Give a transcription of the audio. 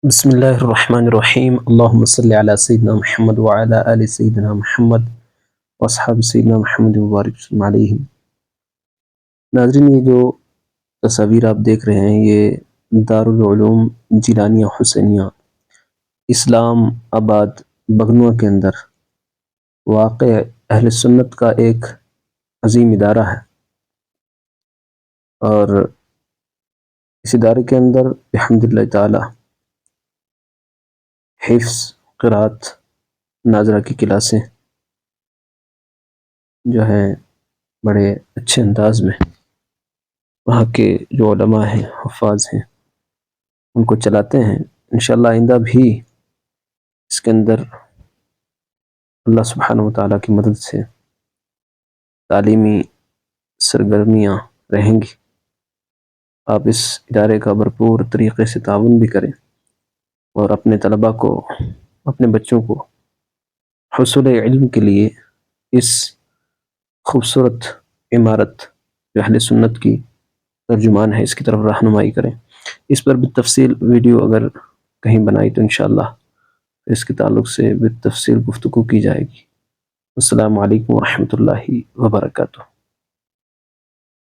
بسم اللہ الرحمن الرحیم، اللہم صلی علی سیدنا محمد وعلی آل سیدنا محمد واصحاب سیدنا محمد مبارک وسلم علیہم۔ ناظرین، یہ جو تصاویر آپ دیکھ رہے ہیں یہ دارالعلوم جیلانیہ حسینیہ اسلام آباد بگنوا کے اندر واقع اہل سنت کا ایک عظیم ادارہ ہے، اور اس ادارے کے اندر الحمدللہ تعالی حفظ، قرات، ناظرہ کی کلاسیں جو ہیں بڑے اچھے انداز میں وہاں کے جو علماء ہیں، حفاظ ہیں، ان کو چلاتے ہیں۔ انشاءاللہ آئندہ بھی اس کے اندر اللہ سبحانہ وتعالیٰ کی مدد سے تعلیمی سرگرمیاں رہیں گی۔ آپ اس ادارے کا بھرپور طریقے سے تعاون بھی کریں اور اپنے طلباء کو، اپنے بچوں کو حصول علم کے لیے اس خوبصورت عمارت جو اہل سنت کی ترجمان ہے اس کی طرف رہنمائی کریں۔ اس پر بالتفصیل ویڈیو اگر کہیں بنائی تو انشاءاللہ اس کے تعلق سے بالتفصیل گفتگو کی جائے گی۔ السلام علیکم ورحمۃ اللہ وبرکاتہ۔